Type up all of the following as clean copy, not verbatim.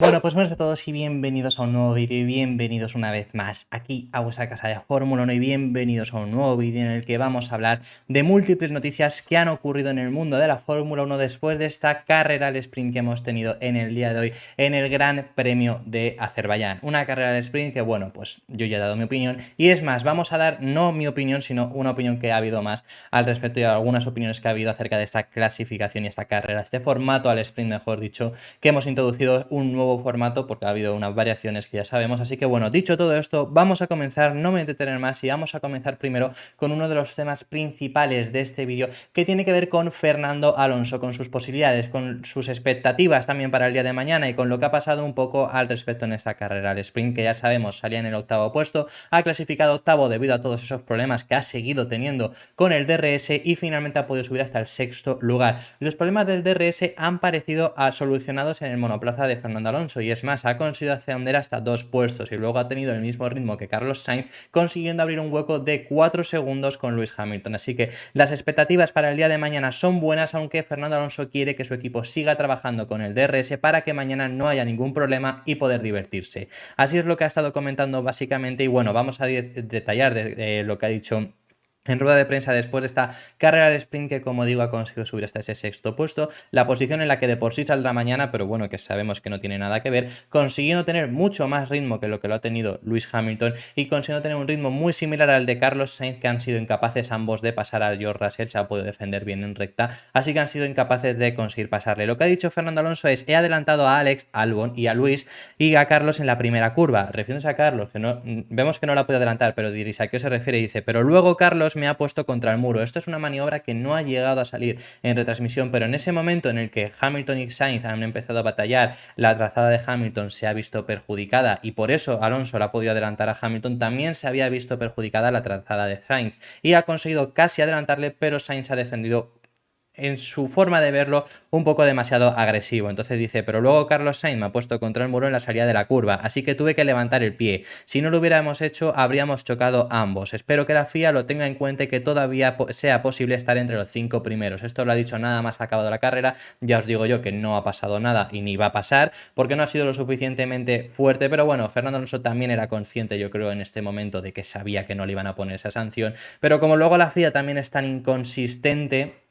Bueno, pues buenas a todos y bienvenidos a un nuevo vídeo y bienvenidos una vez más aquí a vuestra casa de Fórmula 1 y bienvenidos a un nuevo vídeo en el que vamos a hablar de múltiples noticias que han ocurrido en el mundo de la Fórmula 1 después de esta carrera al sprint que hemos tenido en el día de hoy en el Gran Premio de Azerbaiyán. Una carrera al sprint que, bueno, pues yo ya he dado mi opinión y es más, vamos a dar no mi opinión, sino una opinión que ha habido más al respecto y algunas opiniones que ha habido acerca de esta clasificación y esta carrera, este formato al sprint, mejor dicho, que hemos introducido un nuevo formato porque ha habido unas variaciones que ya sabemos. Así que bueno, dicho todo esto, vamos a comenzar, no me voy a entretener más y vamos a comenzar primero con uno de los temas principales de este vídeo que tiene que ver con Fernando Alonso, con sus posibilidades, con sus expectativas también para el día de mañana y con lo que ha pasado un poco al respecto en esta carrera al sprint, que ya sabemos salía en el octavo puesto, ha clasificado octavo debido a todos esos problemas que ha seguido teniendo con el DRS y finalmente ha podido subir hasta el sexto lugar. Los problemas del DRS han parecido solucionados en el monoplaza de Fernando Alonso y es más, ha conseguido ascender hasta 2 puestos y luego ha tenido el mismo ritmo que Carlos Sainz, consiguiendo abrir un hueco de 4 segundos con Lewis Hamilton. Así que las expectativas para el día de mañana son buenas, aunque Fernando Alonso quiere que su equipo siga trabajando con el DRS para que mañana no haya ningún problema y poder divertirse. Así es lo que ha estado comentando básicamente y bueno, vamos a detallar de lo que ha dicho en rueda de prensa después de esta carrera al sprint que, como digo, ha conseguido subir hasta ese sexto puesto, la posición en la que de por sí saldrá mañana, pero bueno, que sabemos que no tiene nada que ver, consiguiendo tener mucho más ritmo que lo que lo ha tenido Lewis Hamilton y consiguiendo tener un ritmo muy similar al de Carlos Sainz, que han sido incapaces ambos de pasar a George Russell, se ha podido defender bien en recta, así que han sido incapaces de conseguir pasarle. Lo que ha dicho Fernando Alonso es: he adelantado a Alex Albon y a Luis y a Carlos en la primera curva, refiriéndose a Carlos, que no vemos que no la puede adelantar, pero diréis a qué se refiere, y dice, pero luego Carlos me ha puesto contra el muro. Esto es una maniobra que no ha llegado a salir en retransmisión, pero en ese momento en el que Hamilton y Sainz han empezado a batallar, la trazada de Hamilton se ha visto perjudicada y por eso Alonso la ha podido adelantar a Hamilton, también se había visto perjudicada la trazada de Sainz y ha conseguido casi adelantarle, pero Sainz ha defendido en su forma de verlo un poco demasiado agresivo. Entonces dice, pero luego Carlos Sainz me ha puesto contra el muro en la salida de la curva, así que tuve que levantar el pie. Si no lo hubiéramos hecho, habríamos chocado ambos. Espero que la FIA lo tenga en cuenta y que todavía sea posible estar entre los 5 primeros. Esto lo ha dicho nada más acabado la carrera. Ya os digo yo que no ha pasado nada y ni va a pasar porque no ha sido lo suficientemente fuerte, pero bueno, Fernando Alonso también era consciente, yo creo, en este momento de que sabía que no le iban a poner esa sanción, pero como luego la FIA también es tan inconsistente,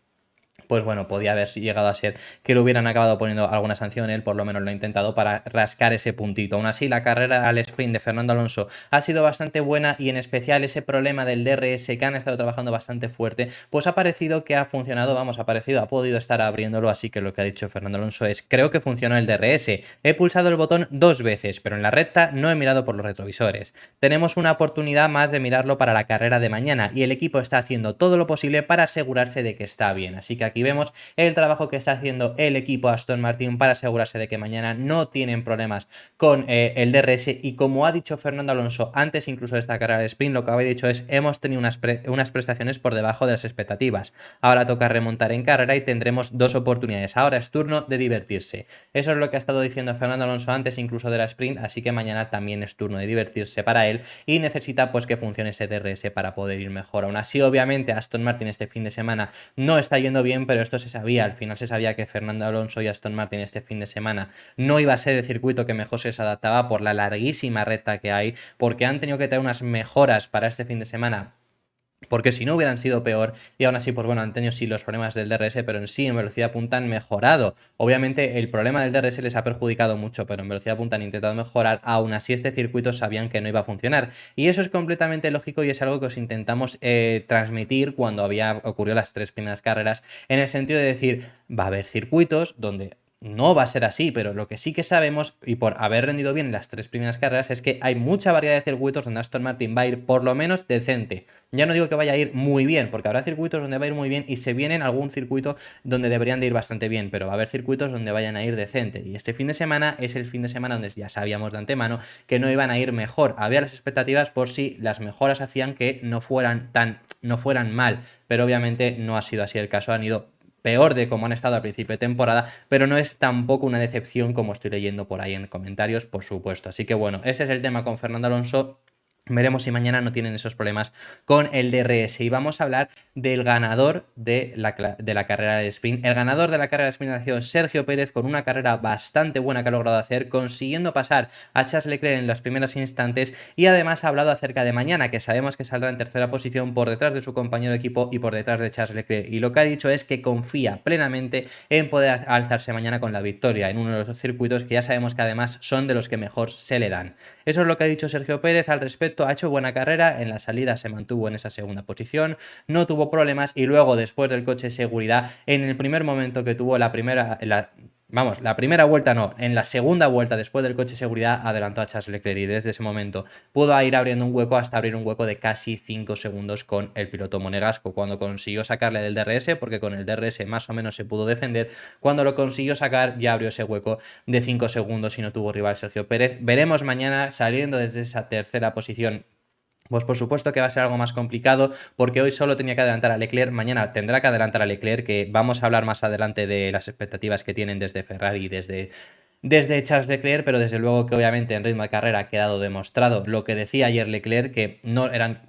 pues bueno, podía haber llegado a ser que le hubieran acabado poniendo alguna sanción. Él por lo menos lo ha intentado para rascar ese puntito. Aún así, la carrera al sprint de Fernando Alonso ha sido bastante buena y en especial ese problema del DRS que han estado trabajando bastante fuerte, pues ha parecido que ha funcionado, vamos, ha podido estar abriéndolo, así que lo que ha dicho Fernando Alonso es, creo que funcionó el DRS. He pulsado el botón 2 veces, pero en la recta no he mirado por los retrovisores. Tenemos una oportunidad más de mirarlo para la carrera de mañana y el equipo está haciendo todo lo posible para asegurarse de que está bien. Así que aquí vemos el trabajo que está haciendo el equipo Aston Martin para asegurarse de que mañana no tienen problemas con el DRS y como ha dicho Fernando Alonso antes incluso de esta carrera de sprint, lo que había dicho es hemos tenido unas prestaciones por debajo de las expectativas. Ahora toca remontar en carrera y tendremos 2 oportunidades. Ahora es turno de divertirse. Eso es lo que ha estado diciendo Fernando Alonso antes incluso de la sprint, así que mañana también es turno de divertirse para él y necesita pues que funcione ese DRS para poder ir mejor. Aún así, obviamente, Aston Martin este fin de semana no está yendo bien, pero esto se sabía, al final se sabía que Fernando Alonso y Aston Martin este fin de semana no iba a ser el circuito que mejor se adaptaba por la larguísima recta que hay, porque han tenido que traer unas mejoras para este fin de semana, porque si no hubieran sido peor, y aún así, pues bueno, han tenido sí los problemas del DRS, pero en sí en velocidad punta han mejorado. Obviamente el problema del DRS les ha perjudicado mucho, pero en velocidad punta han intentado mejorar, aún así este circuito sabían que no iba a funcionar. Y eso es completamente lógico y es algo que os intentamos transmitir cuando había ocurrido las 3 primeras carreras, en el sentido de decir, va a haber circuitos donde no va a ser así, pero lo que sí que sabemos, y por haber rendido bien en las 3 primeras carreras, es que hay mucha variedad de circuitos donde Aston Martin va a ir por lo menos decente. Ya no digo que vaya a ir muy bien, porque habrá circuitos donde va a ir muy bien y se viene en algún circuito donde deberían de ir bastante bien, pero va a haber circuitos donde vayan a ir decente. Y este fin de semana es el fin de semana donde ya sabíamos de antemano que no iban a ir mejor. Había las expectativas por si las mejoras hacían que no fueran mal, pero obviamente no ha sido así el caso, han ido peor de como han estado al principio de temporada, pero no es tampoco una decepción como estoy leyendo por ahí en comentarios, por supuesto. Así que bueno, ese es el tema con Fernando Alonso. Veremos si mañana no tienen esos problemas con el DRS. Y vamos a hablar del ganador de la carrera de sprint. El ganador de la carrera de sprint ha sido Sergio Pérez, con una carrera bastante buena que ha logrado hacer, consiguiendo pasar a Charles Leclerc en los primeros instantes. Y además ha hablado acerca de mañana, que sabemos que saldrá en tercera posición por detrás de su compañero de equipo y por detrás de Charles Leclerc. Y lo que ha dicho es que confía plenamente en poder alzarse mañana con la victoria en uno de los circuitos que ya sabemos que además son de los que mejor se le dan. Eso es lo que ha dicho Sergio Pérez al respecto. Ha hecho buena carrera, en la salida se mantuvo en esa segunda posición, no tuvo problemas y luego después del coche de seguridad, en el primer momento que tuvo la primera vuelta no, en la segunda vuelta después del coche de seguridad adelantó a Charles Leclerc y desde ese momento pudo ir abriendo un hueco hasta abrir un hueco de casi 5 segundos con el piloto monegasco. Cuando consiguió sacarle del DRS, porque con el DRS más o menos se pudo defender, cuando lo consiguió sacar ya abrió ese hueco de 5 segundos y no tuvo rival Sergio Pérez. Veremos mañana saliendo desde esa tercera posición. Pues por supuesto que va a ser algo más complicado porque hoy solo tenía que adelantar a Leclerc, mañana tendrá que adelantar a Leclerc, que vamos a hablar más adelante de las expectativas que tienen desde Ferrari y desde Charles Leclerc, pero desde luego que obviamente en ritmo de carrera ha quedado demostrado lo que decía ayer Leclerc, que no eran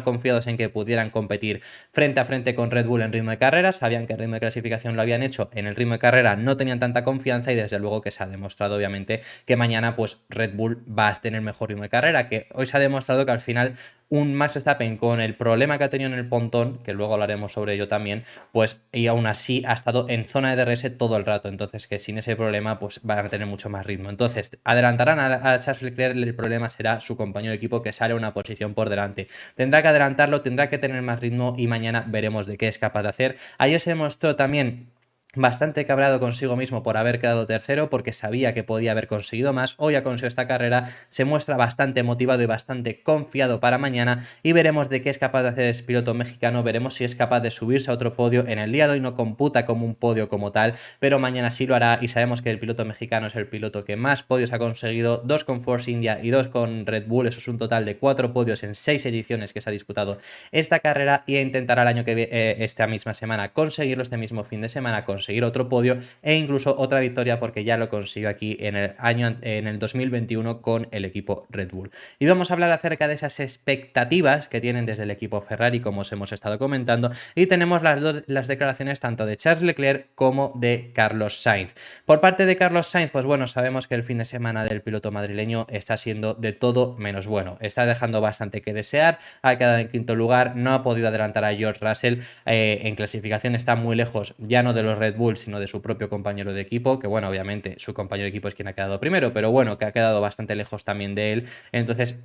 confiados en que pudieran competir frente a frente con Red Bull en ritmo de carrera, sabían que en ritmo de clasificación lo habían hecho, en el ritmo de carrera no tenían tanta confianza y desde luego que se ha demostrado obviamente que mañana pues Red Bull va a tener mejor ritmo de carrera, que hoy se ha demostrado que al final un Max Verstappen con el problema que ha tenido en el pontón, que luego hablaremos sobre ello también, pues y aún así ha estado en zona de DRS todo el rato, entonces que sin ese problema pues van a tener mucho más ritmo. Entonces adelantarán a Charles Leclerc, el problema será su compañero de equipo que sale una posición por delante. Tendrá que adelantarlo, tendrá que tener más ritmo y mañana veremos de qué es capaz de hacer. Ayer se demostró también bastante cabreado consigo mismo por haber quedado tercero, porque sabía que podía haber conseguido más. Hoy ha conseguido esta carrera, se muestra bastante motivado y bastante confiado para mañana y veremos de qué es capaz de hacer el piloto mexicano, veremos si es capaz de subirse a otro podio. En el día de hoy no computa como un podio como tal, pero mañana sí lo hará y sabemos que el piloto mexicano es el piloto que más podios ha conseguido, 2 con Force India y 2 con Red Bull, eso es un total de 4 podios en 6 ediciones que se ha disputado esta carrera y intentará el año que viene, esta misma semana, conseguirlo este mismo fin de semana, conseguir otro podio e incluso otra victoria porque ya lo consiguió aquí en el 2021 con el equipo Red Bull. Y vamos a hablar acerca de esas expectativas que tienen desde el equipo Ferrari, como os hemos estado comentando, y tenemos las declaraciones tanto de Charles Leclerc como de Carlos Sainz. Por parte de Carlos Sainz, pues bueno, sabemos que el fin de semana del piloto madrileño está siendo de todo menos bueno, está dejando bastante que desear, ha quedado en quinto lugar, no ha podido adelantar a George Russell, en clasificación está muy lejos ya no de los Red Bull sino de su propio compañero de equipo, que bueno, obviamente su compañero de equipo es quien ha quedado primero, pero bueno, que ha quedado bastante lejos también de él, entonces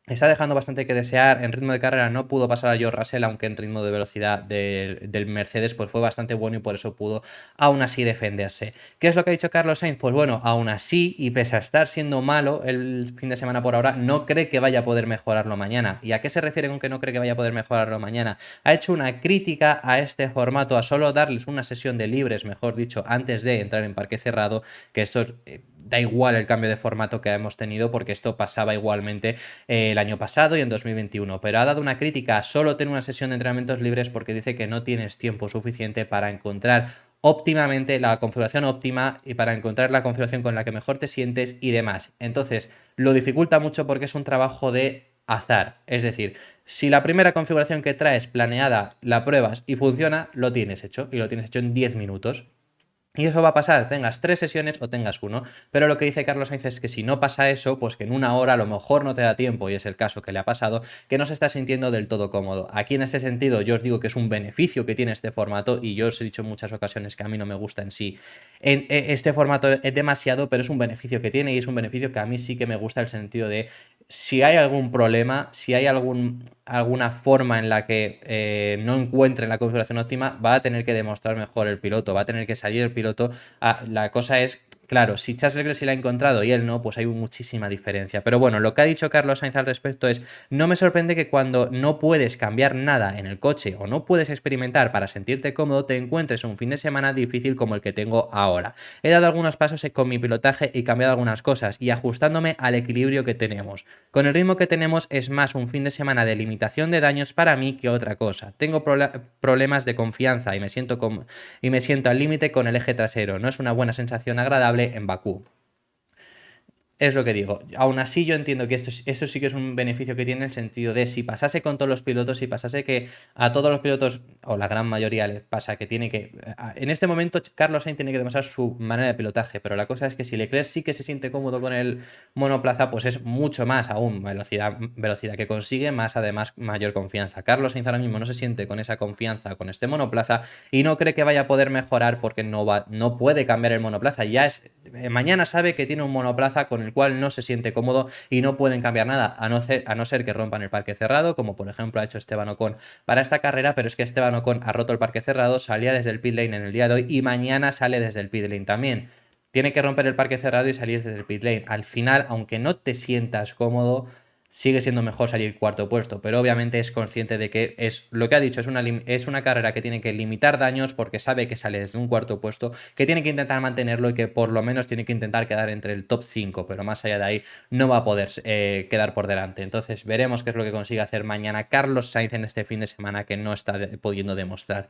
está dejando bastante que desear. En ritmo de carrera no pudo pasar a George Russell, aunque en ritmo de velocidad del Mercedes pues fue bastante bueno y por eso pudo aún así defenderse. ¿Qué es lo que ha dicho Carlos Sainz? Pues bueno, aún así y pese a estar siendo malo el fin de semana por ahora, no cree que vaya a poder mejorarlo mañana. ¿Y a qué se refiere con que no cree que vaya a poder mejorarlo mañana? Ha hecho una crítica a este formato, a solo darles una sesión de libres, mejor dicho, antes de entrar en parque cerrado, que esto da igual el cambio de formato que hemos tenido porque esto pasaba igualmente el año pasado y en 2021, pero ha dado una crítica a solo tener una sesión de entrenamientos libres porque dice que no tienes tiempo suficiente para encontrar óptimamente la configuración óptima y para encontrar la configuración con la que mejor te sientes y demás. Entonces lo dificulta mucho porque es un trabajo de azar, es decir, si la primera configuración que traes planeada la pruebas y funciona, lo tienes hecho y lo tienes hecho en 10 minutos. Y eso va a pasar, tengas 3 sesiones o tengas 1. Pero lo que dice Carlos Sainz es que si no pasa eso, pues que en una hora a lo mejor no te da tiempo, y es el caso que le ha pasado, que no se está sintiendo del todo cómodo. Aquí en este sentido yo os digo que es un beneficio que tiene este formato, y yo os he dicho en muchas ocasiones que a mí no me gusta en sí. Este formato es demasiado, pero es un beneficio que tiene y es un beneficio que a mí sí que me gusta, el sentido de si hay algún problema, si hay alguna forma en la que no encuentre la configuración óptima, va a tener que demostrar mejor el piloto, va a tener que salir el piloto. La cosa es, claro, si Charles Leclerc sí la ha encontrado y él no, pues hay muchísima diferencia. Pero bueno, lo que ha dicho Carlos Sainz al respecto es: no me sorprende que cuando no puedes cambiar nada en el coche o no puedes experimentar para sentirte cómodo, te encuentres un fin de semana difícil como el que tengo ahora. He dado algunos pasos con mi pilotaje y cambiado algunas cosas y ajustándome al equilibrio que tenemos. Con el ritmo que tenemos es más un fin de semana de limitación de daños para mí que otra cosa. Tengo problemas de confianza y me siento al límite con el eje trasero. No es una buena sensación agradable en Bakú. es lo que digo. Aún así yo entiendo que esto sí que es un beneficio que tiene en el sentido de si pasase con todos los pilotos, si pasase que a todos los pilotos, o la gran mayoría les pasa que tiene que... En este momento Carlos Sainz tiene que demostrar su manera de pilotaje, pero la cosa es que si Leclerc sí que se siente cómodo con el monoplaza, pues es mucho más aún velocidad que consigue, más además mayor confianza. Carlos Sainz ahora mismo no se siente con esa confianza con este monoplaza y no cree que vaya a poder mejorar porque no puede cambiar el monoplaza. Mañana sabe que tiene un monoplaza con el cual no se siente cómodo y no pueden cambiar nada, a no ser que rompan el parque cerrado, como por ejemplo ha hecho Esteban Ocon para esta carrera, pero es que Esteban Ocon ha roto el parque cerrado, salía desde el pit lane en el día de hoy y mañana sale desde el pit lane también. Tiene que romper el parque cerrado y salir desde el pit lane. Al final, aunque no te sientas cómodo, sigue siendo mejor salir cuarto puesto, pero obviamente es consciente de que es lo que ha dicho, es una carrera que tiene que limitar daños porque sabe que sale desde un cuarto puesto, que tiene que intentar mantenerlo y que por lo menos tiene que intentar quedar entre el top 5, pero más allá de ahí no va a poder quedar por delante. Entonces veremos qué es lo que consigue hacer mañana Carlos Sainz en este fin de semana que no está pudiendo demostrar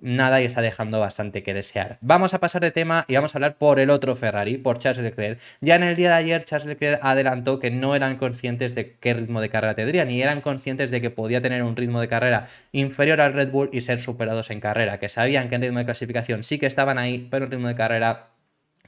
nada y está dejando bastante que desear. Vamos a pasar de tema y vamos a hablar por el otro Ferrari, por Charles Leclerc. Ya en el día de ayer Charles Leclerc adelantó que no eran conscientes de qué ritmo de carrera tendría, ni eran conscientes de que podía tener un ritmo de carrera inferior al Red Bull y ser superados en carrera, que sabían que en ritmo de clasificación sí que estaban ahí, pero en ritmo de carrera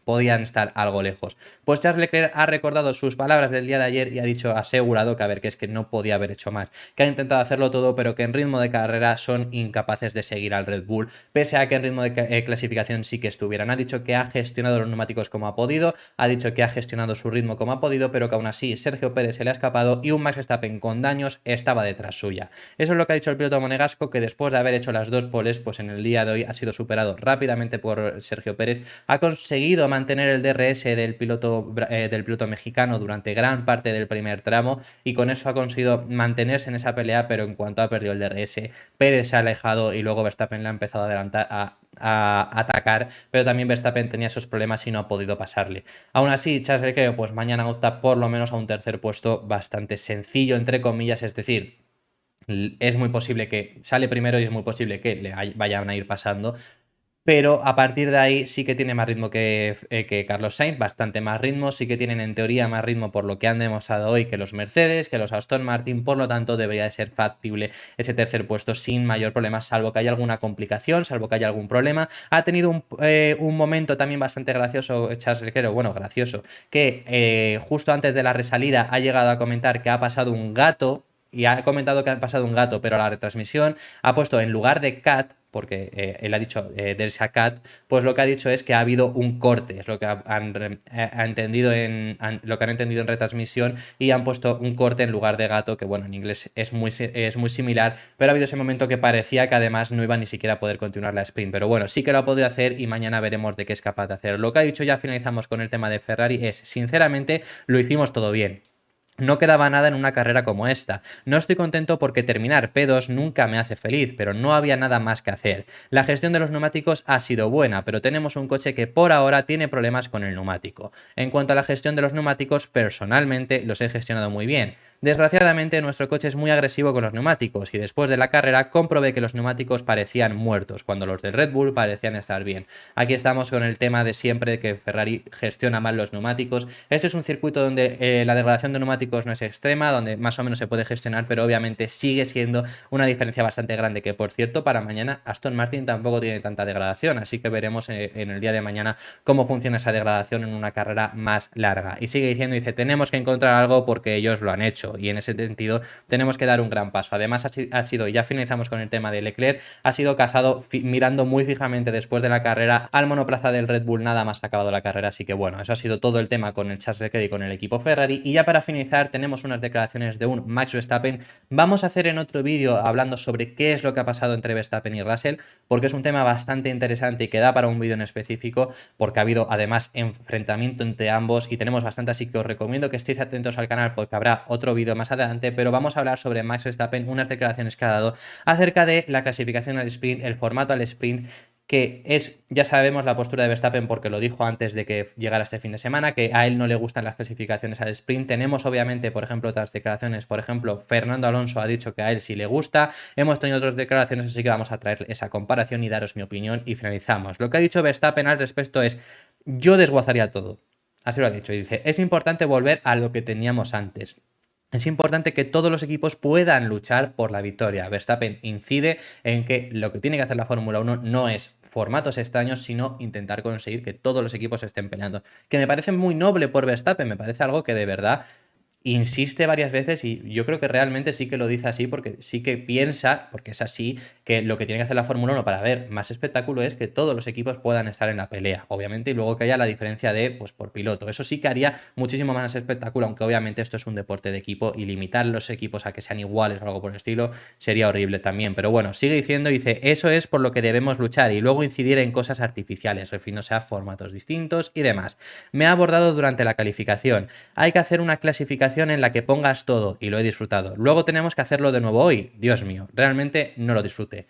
podían estar algo lejos. Pues Charles Leclerc ha recordado sus palabras del día de ayer y ha dicho, asegurado que a ver, que es que no podía haber hecho más, que ha intentado hacerlo todo, pero que en ritmo de carrera son incapaces de seguir al Red Bull, pese a que en ritmo de clasificación sí que estuvieran. Ha dicho que ha gestionado los neumáticos como ha podido, ha dicho que ha gestionado su ritmo como ha podido, pero que aún así Sergio Pérez se le ha escapado y un Max Verstappen con daños estaba detrás suya. Eso es lo que ha dicho el piloto monegasco, que después de haber hecho las dos poles, pues en el día de hoy ha sido superado rápidamente por Sergio Pérez, ha conseguido mantener el DRS del piloto mexicano durante gran parte del primer tramo y con eso ha conseguido mantenerse en esa pelea, pero en cuanto ha perdido el DRS, Pérez se ha alejado y luego Verstappen le ha empezado a adelantar, a atacar, pero también Verstappen tenía esos problemas y no ha podido pasarle. Aún así, Charles Leclerc pues mañana opta por lo menos a un tercer puesto bastante sencillo, entre comillas, es decir, es muy posible que sale primero y es muy posible que le vayan a ir pasando, pero a partir de ahí sí que tiene más ritmo que Carlos Sainz, bastante más ritmo, sí que tienen en teoría más ritmo por lo que han demostrado hoy que los Mercedes, que los Aston Martin, por lo tanto debería de ser factible ese tercer puesto sin mayor problema, salvo que haya alguna complicación, salvo que haya algún problema. Ha tenido un momento también bastante gracioso Charles Leclerc, bueno, gracioso, que justo antes de la resalida ha llegado a comentar que ha pasado un gato, y ha comentado que ha pasado un gato, pero la retransmisión ha puesto en lugar de cat, porque él ha dicho there's a cat, pues lo que ha dicho es que ha habido un corte, es lo que han entendido lo que han entendido en retransmisión, y han puesto un corte en lugar de gato, que bueno, en inglés es muy similar, pero ha habido ese momento que parecía que además no iba ni siquiera a poder continuar la sprint, pero bueno, sí que lo ha podido hacer y mañana veremos de qué es capaz de hacer. Lo que ha dicho, ya finalizamos con el tema de Ferrari, es sinceramente lo hicimos todo bien. No quedaba nada en una carrera como esta. No estoy contento porque terminar P2 nunca me hace feliz, pero no había nada más que hacer. La gestión de los neumáticos ha sido buena, pero tenemos un coche que por ahora tiene problemas con el neumático. En cuanto a la gestión de los neumáticos, personalmente los he gestionado muy bien. Desgraciadamente nuestro coche es muy agresivo con los neumáticos y después de la carrera comprobé que los neumáticos parecían muertos, cuando los del Red Bull parecían estar bien. Aquí estamos con el tema de siempre que Ferrari gestiona mal los neumáticos. Este es un circuito donde la degradación de neumáticos no es extrema, donde más o menos se puede gestionar, pero obviamente sigue siendo una diferencia bastante grande, que por cierto para mañana Aston Martin tampoco tiene tanta degradación, así que veremos en el día de mañana cómo funciona esa degradación en una carrera más larga. Y sigue diciendo, dice, tenemos que encontrar algo porque ellos lo han hecho. Y en ese sentido tenemos que dar un gran paso. Además ha sido, ya finalizamos con el tema de Leclerc, ha sido cazado mirando muy fijamente después de la carrera al monoplaza del Red Bull nada más acabado la carrera, así que bueno, eso ha sido todo el tema con el Charles Leclerc y con el equipo Ferrari. Y ya para finalizar tenemos unas declaraciones de un Max Verstappen. Vamos a hacer en otro vídeo hablando sobre qué es lo que ha pasado entre Verstappen y Russell, porque es un tema bastante interesante y que da para un vídeo en específico, porque ha habido además enfrentamiento entre ambos y tenemos bastante, así que os recomiendo que estéis atentos al canal porque habrá otro vídeo más adelante, pero vamos a hablar sobre Max Verstappen, unas declaraciones que ha dado acerca de la clasificación al sprint, el formato al sprint, que es, ya sabemos, la postura de Verstappen porque lo dijo antes de que llegara este fin de semana, que a él no le gustan las clasificaciones al sprint. Tenemos obviamente, por ejemplo, otras declaraciones, por ejemplo, Fernando Alonso ha dicho que a él sí le gusta, hemos tenido otras declaraciones, así que vamos a traer esa comparación y daros mi opinión y finalizamos. Lo que ha dicho Verstappen al respecto es, yo desguazaría todo. Así lo ha dicho. Y dice, es importante volver a lo que teníamos antes. Es importante que todos los equipos puedan luchar por la victoria. Verstappen incide en que lo que tiene que hacer la Fórmula 1 no es formatos extraños, sino intentar conseguir que todos los equipos estén peleando. Que me parece muy noble por Verstappen, me parece algo que de verdad insiste varias veces y yo creo que realmente sí que lo dice así porque sí que piensa, porque es así, que lo que tiene que hacer la Fórmula 1 para ver más espectáculo es que todos los equipos puedan estar en la pelea, obviamente, y luego que haya la diferencia de, pues por piloto. Eso sí que haría muchísimo más espectáculo, aunque obviamente esto es un deporte de equipo y limitar los equipos a que sean iguales o algo por el estilo sería horrible también. Pero bueno, sigue diciendo, dice, eso es por lo que debemos luchar y luego incidir en cosas artificiales, refiriéndose a formatos distintos y demás. Me ha abordado durante la calificación. Hay que hacer una clasificación en la que pongas todo y lo he disfrutado. Luego tenemos que hacerlo de nuevo hoy. Dios mío, realmente no lo disfruté.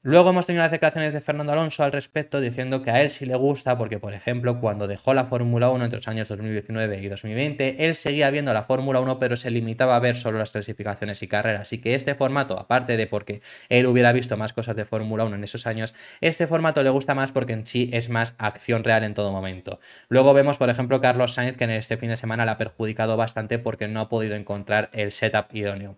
Luego hemos tenido las declaraciones de Fernando Alonso al respecto diciendo que a él sí le gusta porque, por ejemplo, cuando dejó la Fórmula 1 entre los años 2019 y 2020, él seguía viendo la Fórmula 1 pero se limitaba a ver solo las clasificaciones y carreras. Así que este formato, aparte de porque él hubiera visto más cosas de Fórmula 1 en esos años, este formato le gusta más porque en sí es más acción real en todo momento. Luego vemos, por ejemplo, Carlos Sainz, que en este fin de semana le ha perjudicado bastante porque no ha podido encontrar el setup idóneo.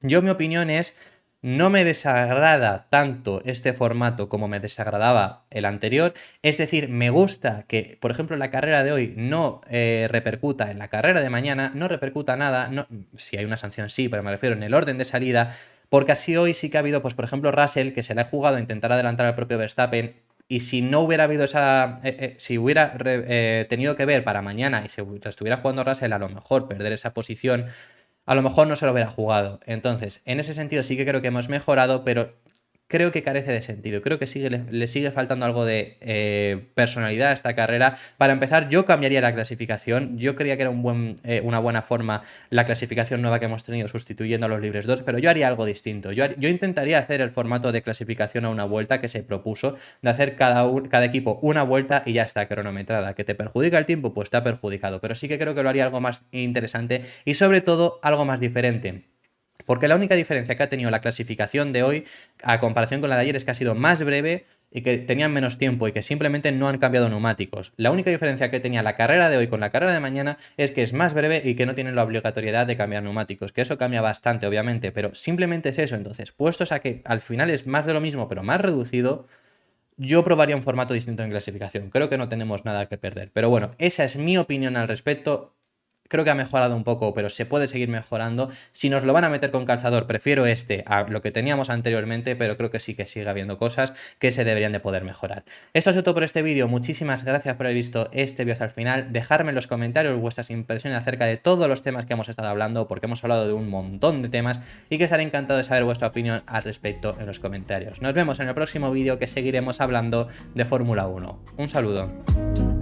Mi opinión es, no me desagrada tanto este formato como me desagradaba el anterior. Es decir, me gusta que, por ejemplo, la carrera de hoy no repercuta en la carrera de mañana, no repercuta nada, no, si hay una sanción sí, pero me refiero en el orden de salida, porque así hoy sí que ha habido, pues por ejemplo, Russell, que se le ha jugado a intentar adelantar al propio Verstappen, y si no hubiera habido esa. Si hubiera tenido que ver para mañana y se estuviera jugando Russell, a lo mejor perder esa posición, a lo mejor no se lo hubiera jugado. Entonces, en ese sentido sí que creo que hemos mejorado, pero creo que carece de sentido. Creo que le sigue faltando algo de personalidad a esta carrera. Para empezar, yo cambiaría la clasificación. Yo creía que era una buena forma la clasificación nueva que hemos tenido sustituyendo a los libres 2, pero yo haría algo distinto. Yo intentaría hacer el formato de clasificación a una vuelta que se propuso, de hacer cada equipo una vuelta y ya está, cronometrada. ¿Que te perjudica el tiempo? Pues te ha perjudicado. Pero sí que creo que lo haría algo más interesante y sobre todo algo más diferente. Porque la única diferencia que ha tenido la clasificación de hoy a comparación con la de ayer es que ha sido más breve y que tenían menos tiempo y que simplemente no han cambiado neumáticos. La única diferencia que tenía la carrera de hoy con la carrera de mañana es que es más breve y que no tienen la obligatoriedad de cambiar neumáticos, que eso cambia bastante obviamente, pero simplemente es eso. Entonces, puestos a que al final es más de lo mismo pero más reducido, yo probaría un formato distinto en clasificación. Creo que no tenemos nada que perder. Pero bueno, esa es mi opinión al respecto. Creo que ha mejorado un poco, pero se puede seguir mejorando. Si nos lo van a meter con calzador, prefiero este a lo que teníamos anteriormente, pero creo que sí que sigue habiendo cosas que se deberían de poder mejorar. Esto es todo por este vídeo. Muchísimas gracias por haber visto este vídeo hasta el final. Dejadme en los comentarios vuestras impresiones acerca de todos los temas que hemos estado hablando, porque hemos hablado de un montón de temas y que estaré encantado de saber vuestra opinión al respecto en los comentarios. Nos vemos en el próximo vídeo que seguiremos hablando de Fórmula 1. Un saludo.